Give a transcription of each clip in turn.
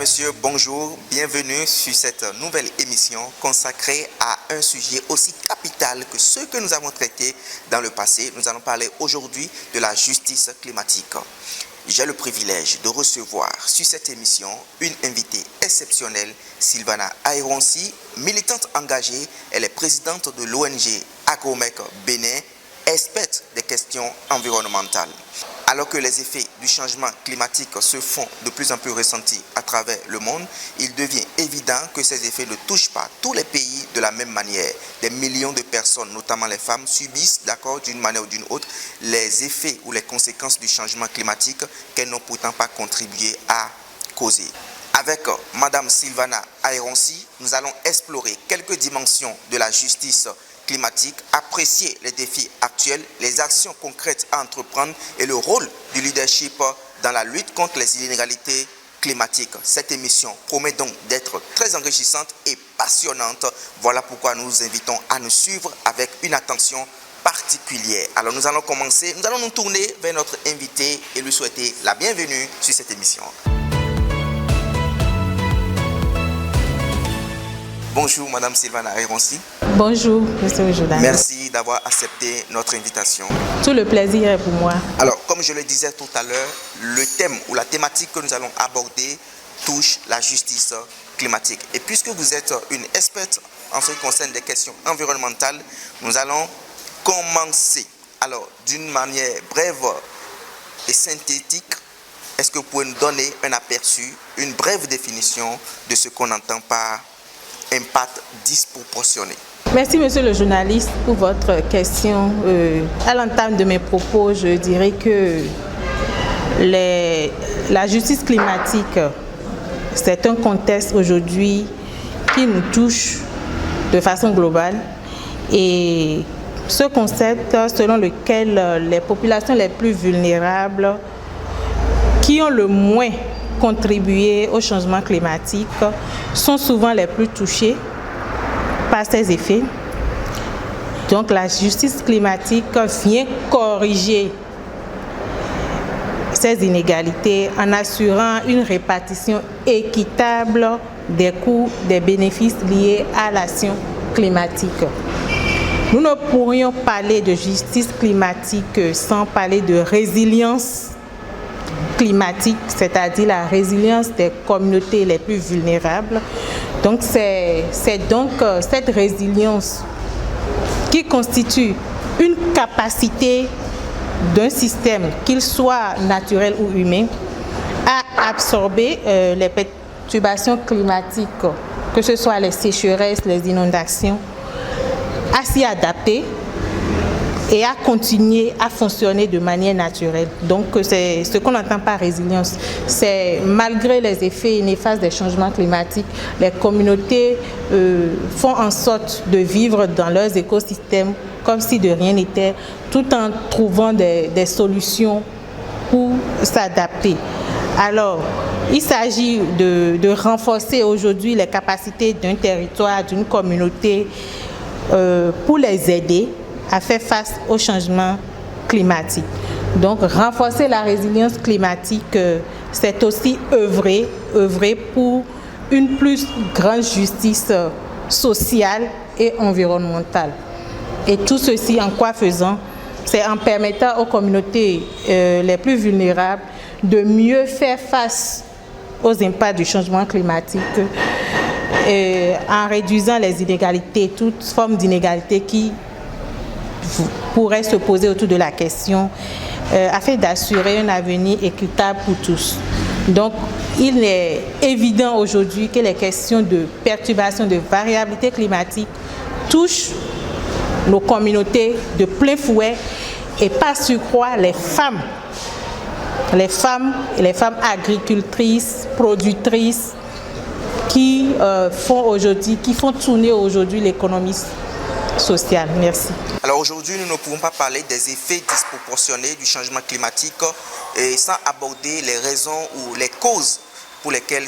messieurs, bonjour, bienvenue sur cette nouvelle émission consacrée à un sujet aussi capital que ceux que nous avons traités dans le passé. Nous allons parler aujourd'hui de la justice climatique. J'ai le privilège de recevoir sur cette émission une invitée exceptionnelle, Sylvana Ayronsi, militante engagée. Elle est présidente de l'ONG Agromec Bénin, experte des questions environnementales. Alors que les effets du changement climatique se font de plus en plus ressentis à travers le monde, il devient évident que ces effets ne touchent pas tous les pays de la même manière. Des millions de personnes, notamment les femmes, subissent, d'une manière ou d'une autre, les effets ou les conséquences du changement climatique qu'elles n'ont pourtant pas contribué à causer. Avec Madame Sylvana Ayronsi, nous allons explorer quelques dimensions de la justice climatique, apprécier les défis actuels, les actions concrètes à entreprendre et le rôle du leadership dans la lutte contre les inégalités climatiques. Cette émission promet donc d'être très enrichissante et passionnante. Voilà pourquoi nous vous invitons à nous suivre avec une attention particulière. Alors nous allons commencer, nous allons nous tourner vers notre invité et lui souhaiter la bienvenue sur cette émission. Bonjour Madame Sylvana Ayronsi. Bonjour Monsieur le journaliste. Merci d'avoir accepté notre invitation. Tout le plaisir est pour moi. Alors comme je le disais tout à l'heure, le thème ou la thématique que nous allons aborder touche la justice climatique. Et puisque vous êtes une experte en ce qui concerne des questions environnementales, nous allons commencer. Alors d'une manière brève et synthétique, est-ce que vous pouvez nous donner un aperçu, une brève définition de ce qu'on entend par impact disproportionné? Merci Monsieur le journaliste pour votre question. À l'entame de mes propos, je dirais que la justice climatique, c'est un contexte aujourd'hui qui nous touche de façon globale. Et ce concept selon lequel les populations les plus vulnérables, qui ont le moins contribuer au changement climatique, sont souvent les plus touchés par ces effets. Donc la justice climatique vient corriger ces inégalités en assurant une répartition équitable des coûts, des bénéfices liés à l'action climatique. Nous ne pourrions parler de justice climatique sans parler de résilience climatique, c'est-à-dire la résilience des communautés les plus vulnérables. Donc c'est donc cette résilience qui constitue une capacité d'un système, qu'il soit naturel ou humain, à absorber les perturbations climatiques, que ce soit les sécheresses, les inondations, à s'y adapter et à continuer à fonctionner de manière naturelle. Donc c'est ce qu'on entend par résilience. C'est malgré les effets néfastes des changements climatiques, les communautés font en sorte de vivre dans leurs écosystèmes comme si de rien n'était, tout en trouvant des solutions pour s'adapter. Alors, il s'agit de renforcer aujourd'hui les capacités d'un territoire, d'une communauté pour les aider à faire face au changement climatique. Donc, renforcer la résilience climatique, c'est aussi œuvrer pour une plus grande justice sociale et environnementale. Et tout ceci en quoi faisant? C'est en permettant aux communautés les plus vulnérables de mieux faire face aux impacts du changement climatique, en réduisant les inégalités, toutes formes d'inégalités qui pourraient se poser autour de la question, afin d'assurer un avenir équitable pour tous. Donc, il est évident aujourd'hui que les questions de perturbation, de variabilité climatique touchent nos communautés de plein fouet et par surcroît les femmes agricultrices, productrices qui font tourner aujourd'hui l'économie sociale. Merci. Alors aujourd'hui, nous ne pouvons pas parler des effets disproportionnés du changement climatique et sans aborder les raisons ou les causes pour lesquelles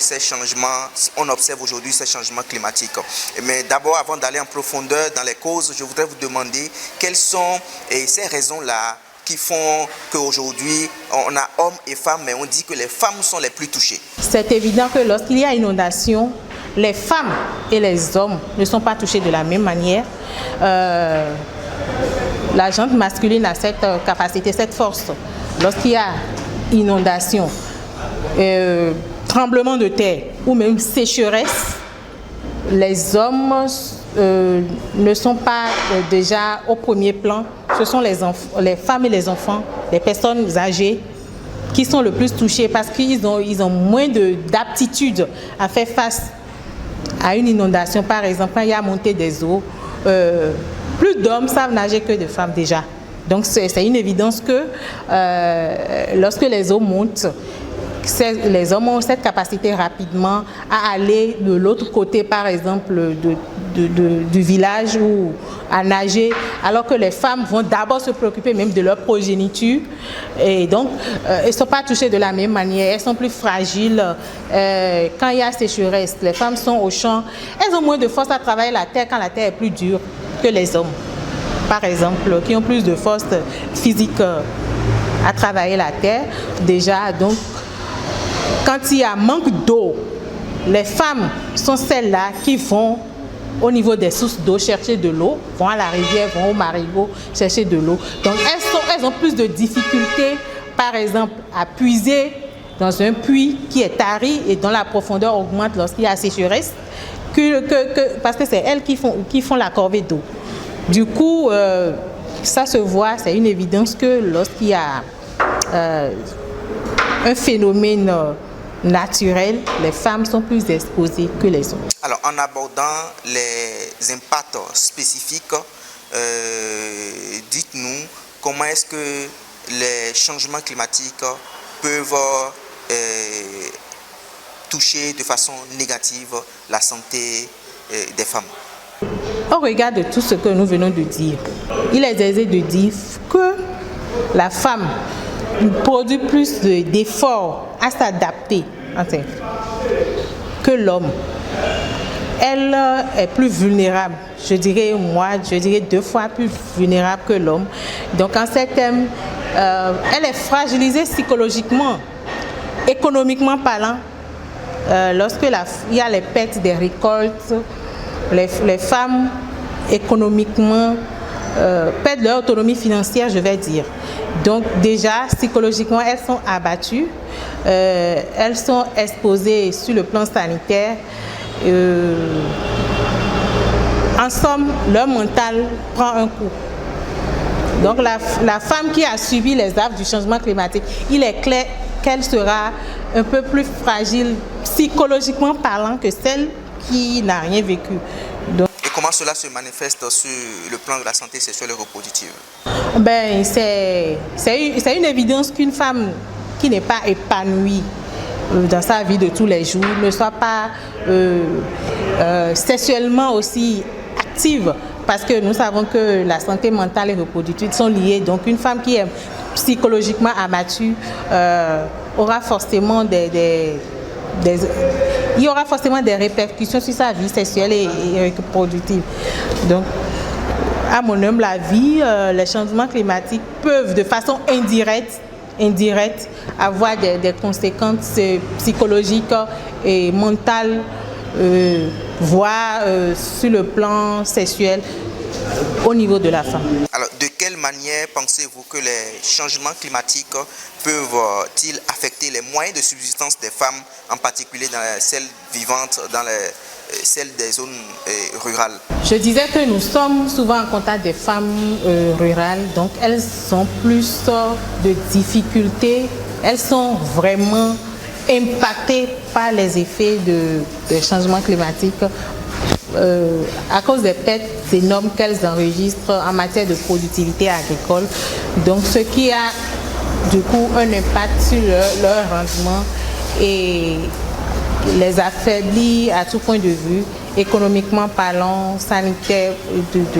on observe aujourd'hui ces changements climatiques. Mais d'abord, avant d'aller en profondeur dans les causes, je voudrais vous demander quelles sont ces raisons-là qui font qu'aujourd'hui, on a hommes et femmes, mais on dit que les femmes sont les plus touchées? C'est évident que lorsqu'il y a inondation, les femmes et les hommes ne sont pas touchés de la même manière. La jante masculine a cette capacité, cette force. Lorsqu'il y a inondation, tremblement de terre ou même sécheresse, les hommes ne sont pas déjà au premier plan. Ce sont les femmes et les enfants, les personnes âgées qui sont le plus touchées parce qu'ils ont moins d'aptitude à faire face à une inondation. Par exemple, quand il y a montée des eaux, plus d'hommes savent nager que de femmes déjà. Donc c'est une évidence que lorsque les eaux montent, les hommes ont cette capacité rapidement à aller de l'autre côté, par exemple, du village ou à nager, alors que les femmes vont d'abord se préoccuper même de leur progéniture. Et donc, elles ne sont pas touchées de la même manière, elles sont plus fragiles. Quand il y a sécheresse, les femmes sont au champ, elles ont moins de force à travailler la terre quand la terre est plus dure que les hommes, par exemple, qui ont plus de force physique à travailler la terre. Déjà, donc, quand il y a manque d'eau, les femmes sont celles-là qui vont au niveau des sources d'eau chercher de l'eau, vont à la rivière, vont au marigot chercher de l'eau. Donc elles ont plus de difficultés, par exemple, à puiser dans un puits qui est tari et dont la profondeur augmente lorsqu'il y a sécheresse, parce que c'est elles qui font la corvée d'eau. Du coup, ça se voit, c'est une évidence que lorsqu'il y a un phénomène naturel, les femmes sont plus exposées que les hommes. Alors, en abordant les impacts spécifiques, dites-nous comment est-ce que les changements climatiques peuvent toucher de façon négative la santé des femmes. Au regard de tout ce que nous venons de dire, il est aisé de dire que la femme produit plus d'efforts à s'adapter que l'homme. Elle est plus vulnérable, je dirais 2 fois plus vulnérable que l'homme. Donc en ces termes, elle est fragilisée psychologiquement, économiquement parlant. Lorsque il y a les pertes des récoltes, les femmes économiquement perdent leur autonomie financière, je vais dire. Donc déjà, psychologiquement, elles sont abattues, elles sont exposées sur le plan sanitaire. En somme, leur mental prend un coup. Donc la femme qui a subi les affres du changement climatique, il est clair qu'elle sera un peu plus fragile psychologiquement parlant que celle qui n'a rien vécu. Donc, et comment cela se manifeste sur le plan de la santé sexuelle et reproductive? Ben, c'est une évidence qu'une femme qui n'est pas épanouie dans sa vie de tous les jours ne soit pas sexuellement aussi active, parce que nous savons que la santé mentale et reproductive sont liées. Donc une femme qui est psychologiquement abattue aura forcément il y aura forcément des répercussions sur sa vie sexuelle et reproductive. Donc, à mon humble avis, les changements climatiques peuvent de façon indirecte avoir des conséquences psychologiques et mentales, voire sur le plan sexuel au niveau de la femme. Alors, de quelle manière pensez-vous que les changements climatiques peuvent-ils affecter les moyens de subsistance des femmes, en particulier dans celles vivantes dans celles des zones rurales? Je disais que nous sommes souvent en contact des femmes rurales, donc elles ont plus de difficultés, elles sont vraiment impactées par les effets des changements climatiques à cause des pertes énormes qu'elles enregistrent en matière de productivité agricole. Donc ce qui a du coup un impact sur leur rendement et les affaiblit à tout point de vue, économiquement parlant, sanitaire,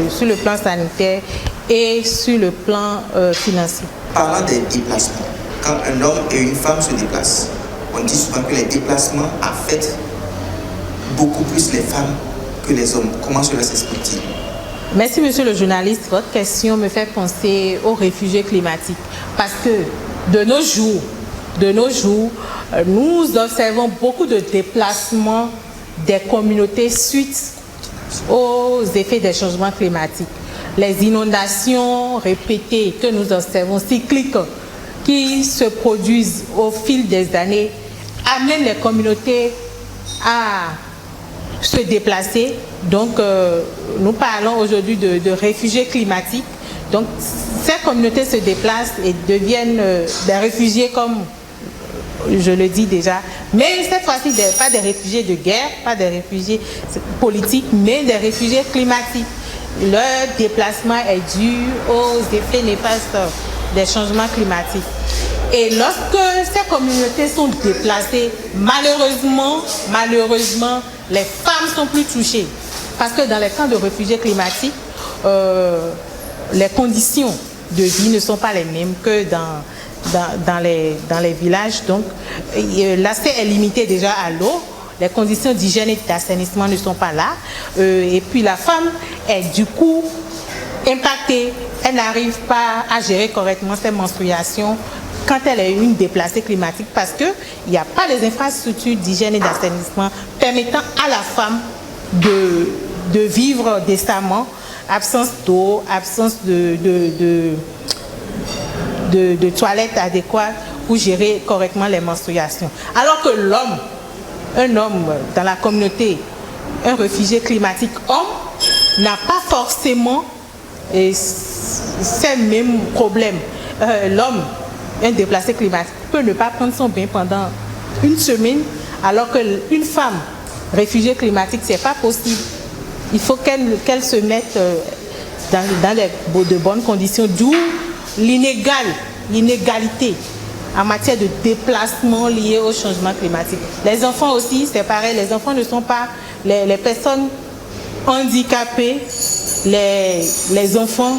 sur le plan sanitaire et sur le plan financier. Parlant des déplacements, quand un homme et une femme se déplacent, on dit souvent que les déplacements affectent beaucoup plus les femmes que les hommes. Comment cela s'explique-t-il? Merci, monsieur le journaliste. Votre question me fait penser aux réfugiés climatiques. Parce que de nos jours, nous observons beaucoup de déplacements des communautés suite aux effets des changements climatiques. Les inondations répétées que nous observons, cycliques, qui se produisent au fil des années, amènent les communautés à se déplacer. Donc, nous parlons aujourd'hui de réfugiés climatiques. Donc, ces communautés se déplacent et deviennent des réfugiés, comme je le dis déjà. Mais cette fois-ci, pas des réfugiés de guerre, pas des réfugiés politiques, mais des réfugiés climatiques. Leur déplacement est dû aux effets néfastes des changements climatiques. Et lorsque ces communautés sont déplacées, malheureusement, les femmes sont plus touchées. Parce que dans les camps de réfugiés climatiques, les conditions de vie ne sont pas les mêmes que dans les villages. Donc, l'accès est limité déjà à l'eau. Les conditions d'hygiène et d'assainissement ne sont pas là. Et puis la femme est du coup impactée. Elle n'arrive pas à gérer correctement ses menstruations quand elle est une déplacée climatique, parce qu'il n'y a pas les infrastructures d'hygiène et d'assainissement permettant à la femme de vivre décemment. Absence d'eau, absence de toilettes adéquates pour gérer correctement les menstruations. Alors que un homme dans la communauté, un réfugié climatique homme, n'a pas forcément ces mêmes problèmes. L'homme, un déplacé climatique, peut ne pas prendre son bain pendant une semaine, alors qu'une femme réfugiée climatique, ce n'est pas possible. Il faut qu'elle se mette dans de bonnes conditions, d'où l'inégalité en matière de déplacement lié au changement climatique. Les enfants aussi, c'est pareil, les enfants ne sont pas les personnes handicapées, les enfants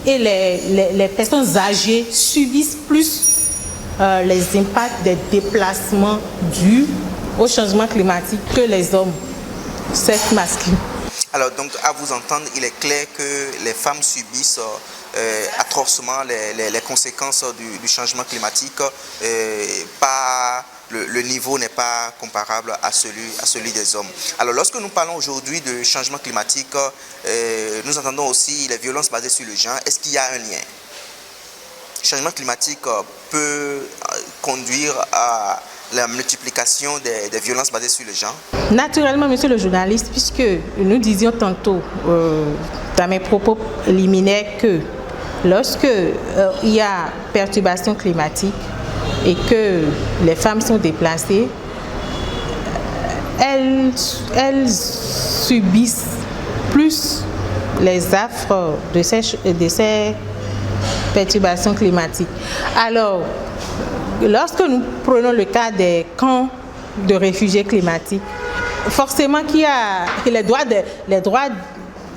et les personnes âgées subissent plus les impacts des déplacements dus au changement climatique que les hommes, sexe masculin. Alors, donc, à vous entendre, il est clair que les femmes subissent atrocement les conséquences du changement climatique. Le niveau n'est pas comparable à celui des hommes. Alors, lorsque nous parlons aujourd'hui de changement climatique, nous entendons aussi les violences basées sur le genre. Est-ce qu'il y a un lien? Le changement climatique peut conduire à la multiplication des violences basées sur le genre? Naturellement, monsieur le journaliste, puisque nous disions tantôt dans mes propos liminaires que lorsque il y a perturbation climatique et que les femmes sont déplacées, elles subissent plus les affres de ces perturbations climatiques. Alors, lorsque nous prenons le cas des camps de réfugiés climatiques, forcément que les droits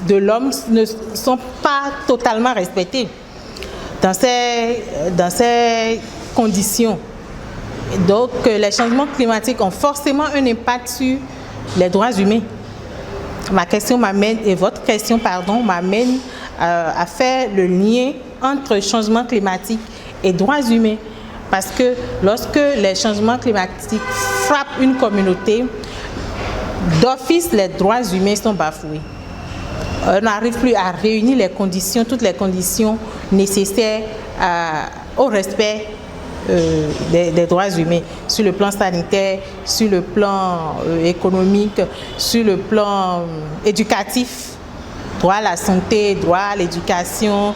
de l'homme ne sont pas totalement respectés dans ces conditions. Donc, les changements climatiques ont forcément un impact sur les droits humains. Votre question m'amène à faire le lien entre changement climatique et droits humains. Parce que lorsque les changements climatiques frappent une communauté, d'office, les droits humains sont bafoués. On n'arrive plus à réunir toutes les conditions nécessaires au respect des droits humains, sur le plan sanitaire, sur le plan économique, sur le plan éducatif, droit à la santé, droit à l'éducation,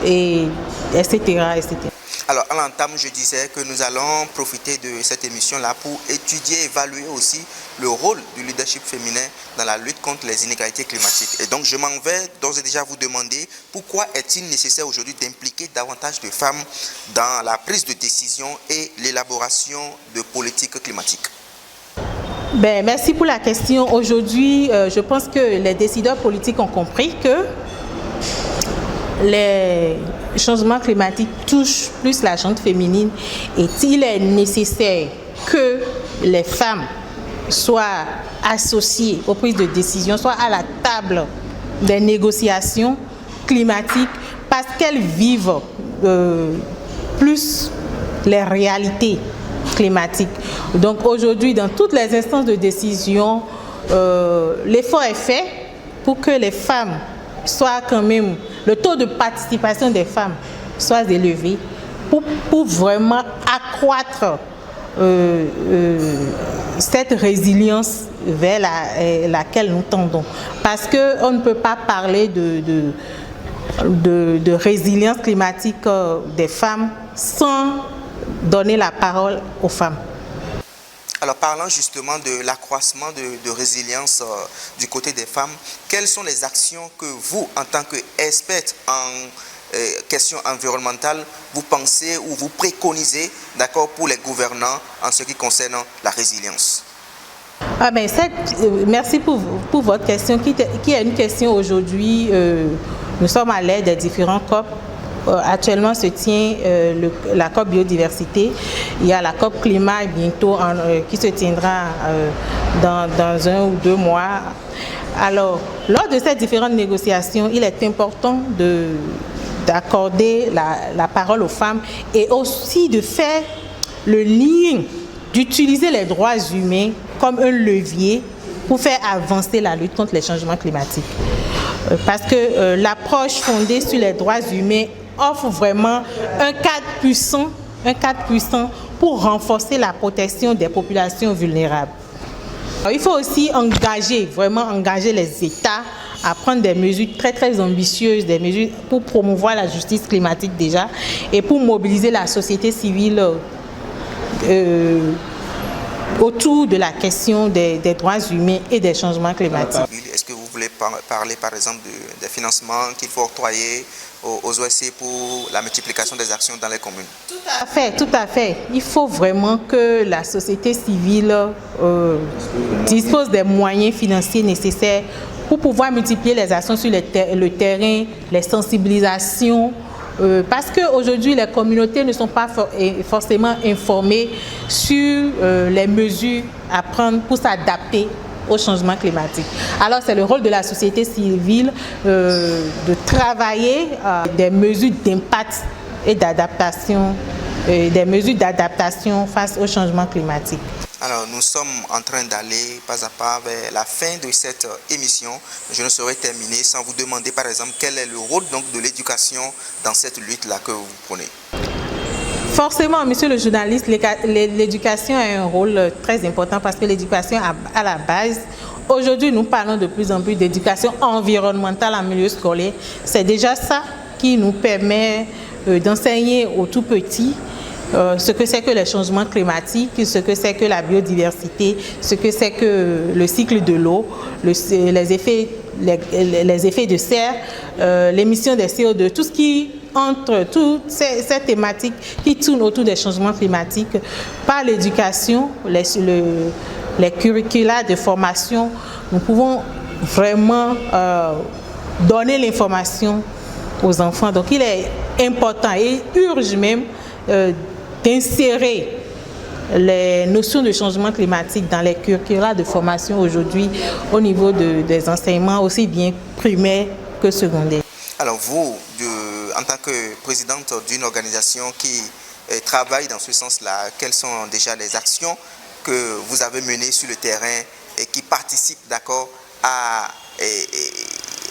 etc. Alors, à l'entame, je disais que nous allons profiter de cette émission-là pour étudier, évaluer aussi le rôle du leadership féminin dans la lutte contre les inégalités climatiques. Et donc, je m'en vais d'ores et déjà vous demander pourquoi est-il nécessaire aujourd'hui d'impliquer davantage de femmes dans la prise de décision et l'élaboration de politiques climatiques? Merci pour la question. Aujourd'hui, je pense que les décideurs politiques ont compris que les changements climatiques touchent plus la gente féminine et il est nécessaire que les femmes soient associées aux prises de décision, soient à la table des négociations climatiques parce qu'elles vivent plus les réalités climatiques. Donc aujourd'hui, dans toutes les instances de décision, l'effort est fait pour que les femmes soient quand même, le taux de participation des femmes soit élevé pour vraiment accroître cette résilience vers laquelle nous tendons. Parce qu'on ne peut pas parler de résilience climatique des femmes sans donner la parole aux femmes. Alors parlant justement de l'accroissement de résilience du côté des femmes, quelles sont les actions que vous, en tant qu'experte en questions environnementales, vous pensez ou vous préconisez, d'accord, pour les gouvernants en ce qui concerne la résilience? Merci pour votre question qui est une question aujourd'hui. Nous sommes à l'aide des différents COP. Actuellement se tient la COP biodiversité. Il y a la COP climat bientôt qui se tiendra dans 1 ou 2 mois. Alors, lors de ces différentes négociations, il est important d'accorder la parole aux femmes et aussi de faire le lien, d'utiliser les droits humains comme un levier pour faire avancer la lutte contre les changements climatiques. Parce que l'approche fondée sur les droits humains offre vraiment un cadre puissant pour renforcer la protection des populations vulnérables. Alors, il faut aussi vraiment engager les États à prendre des mesures très ambitieuses, des mesures pour promouvoir la justice climatique déjà et pour mobiliser la société civile autour de la question des droits humains et des changements climatiques. Est-ce que vous voulez parler par exemple des financements qu'il faut octroyer aux OSC pour la multiplication des actions dans les communes? Tout à fait. Il faut vraiment que la société civile dispose des moyens financiers nécessaires pour pouvoir multiplier les actions sur le terrain, les sensibilisations, parce qu'aujourd'hui, les communautés ne sont pas forcément informées sur les mesures à prendre pour s'adapter au changement climatique. Alors, c'est le rôle de la société civile de travailler des mesures d'impact et d'adaptation, des mesures d'adaptation face au changement climatique. Alors, nous sommes en train d'aller pas à pas vers la fin de cette émission. Je ne saurais terminer sans vous demander, par exemple, quel est le rôle donc de l'éducation dans cette lutte-là que vous prenez. Forcément, monsieur le journaliste, l'éducation a un rôle très important parce que l'éducation à la base, aujourd'hui nous parlons de plus en plus d'éducation environnementale en milieu scolaire. C'est déjà ça qui nous permet d'enseigner aux tout petits ce que c'est que les changements climatiques, ce que c'est que la biodiversité, ce que c'est que le cycle de l'eau, les effets de serre, l'émission des CO2, tout ce qui entre toutes ces thématiques qui tournent autour des changements climatiques. Par l'éducation, les curricula de formation, nous pouvons vraiment donner l'information aux enfants. Donc il est important et urge même d'insérer les notions de changement climatique dans les curricula de formation aujourd'hui au niveau des enseignements aussi bien primaires que secondaires. Alors vous, en tant que présidente d'une organisation qui travaille dans ce sens-là, quelles sont déjà les actions que vous avez menées sur le terrain et qui participent, d'accord, à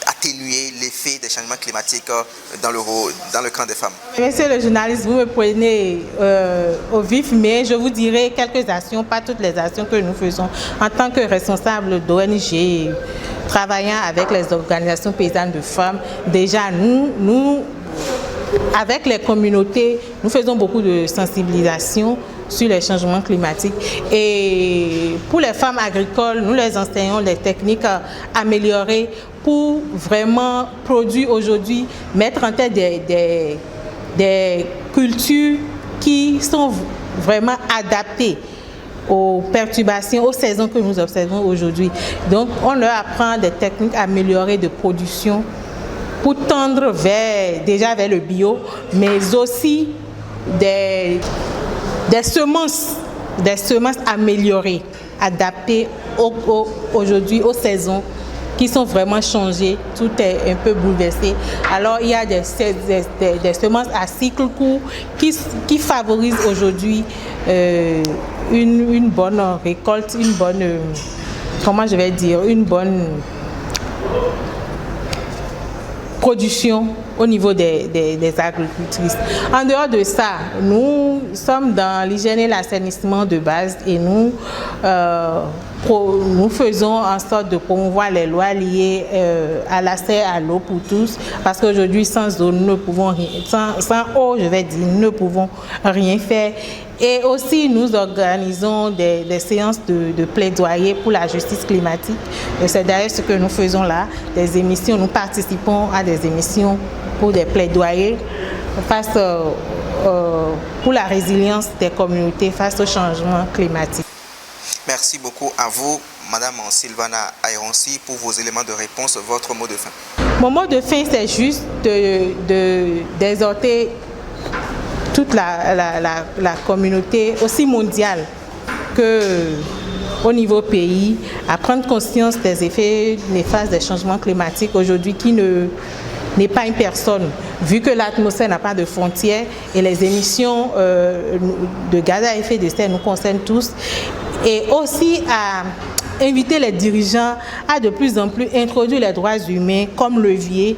atténuer l'effet des changements climatiques dans le camp des femmes? Monsieur le journaliste, vous me prenez au vif, mais je vous dirai quelques actions, pas toutes les actions que nous faisons en tant que responsable d'ONG, travaillant avec les organisations paysannes de femmes. Déjà, nous, avec les communautés, nous faisons beaucoup de sensibilisation sur les changements climatiques. Et pour les femmes agricoles, nous les enseignons les techniques améliorées pour vraiment produire aujourd'hui, mettre en tête des cultures qui sont vraiment adaptées aux perturbations, aux saisons que nous observons aujourd'hui. Donc, on leur apprend des techniques améliorées de production pour tendre déjà vers le bio, mais aussi des semences améliorées, adaptées aujourd'hui aux saisons qui sont vraiment changées, tout est un peu bouleversé. Alors il y a des semences à cycle court qui favorisent aujourd'hui une bonne récolte, une bonne, comment je vais dire, une bonne production au niveau des agricultrices. En dehors de ça, nous sommes dans l'hygiène et l'assainissement de base et nous faisons en sorte de promouvoir les lois liées à l'accès à l'eau pour tous, parce qu'aujourd'hui, sans eau, nous ne pouvons rien, sans eau, je vais dire, nous ne pouvons rien faire. Et aussi, nous organisons des séances de plaidoyer pour la justice climatique. C'est d'ailleurs ce que nous faisons là, des émissions. Nous participons à des émissions pour des plaidoyers pour la résilience des communautés face au changement climatique. Merci beaucoup à vous, Madame Sylvana Ayronsi, pour vos éléments de réponse. Votre mot de fin. Mon mot de fin, c'est juste d'exhorter toute la communauté, aussi mondiale qu'au niveau pays, à prendre conscience des effets néfastes des changements climatiques aujourd'hui qui n'est pas une personne, vu que l'atmosphère n'a pas de frontières et les émissions de gaz à effet de serre nous concernent tous, et aussi à inviter les dirigeants à de plus en plus introduire les droits humains comme levier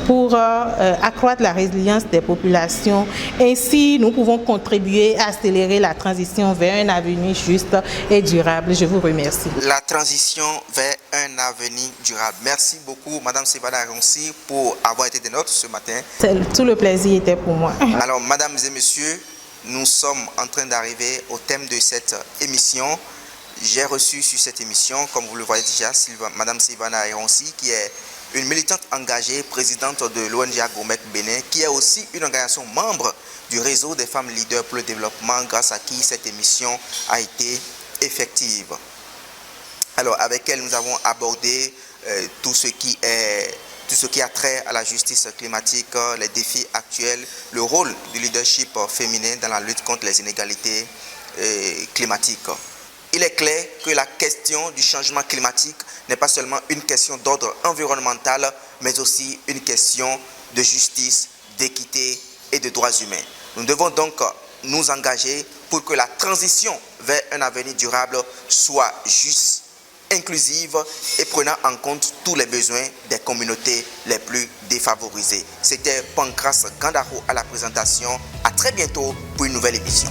pour accroître la résilience des populations. Ainsi, nous pouvons contribuer à accélérer la transition vers un avenir juste et durable. Je vous remercie. La transition vers un avenir durable. Merci beaucoup, Madame Sylvana Ayronsi, pour avoir été des nôtres ce matin. Tout le plaisir était pour moi. Alors, Mesdames et Messieurs, nous sommes en train d'arriver au thème de cette émission. J'ai reçu sur cette émission, comme vous le voyez déjà, Madame Sylvana Ayronsi, qui est une militante engagée, présidente de l'ONG Agromec Bénin, qui est aussi une organisation membre du réseau des femmes leaders pour le développement, grâce à qui cette émission a été effective. Alors, avec elle, nous avons abordé tout ce qui a trait à la justice climatique, les défis actuels, le rôle du leadership féminin dans la lutte contre les inégalités climatiques. Il est clair que la question du changement climatique n'est pas seulement une question d'ordre environnemental, mais aussi une question de justice, d'équité et de droits humains. Nous devons donc nous engager pour que la transition vers un avenir durable soit juste, inclusive et prenant en compte tous les besoins des communautés les plus défavorisées. C'était Pancras Gandaro à la présentation. À très bientôt pour une nouvelle émission.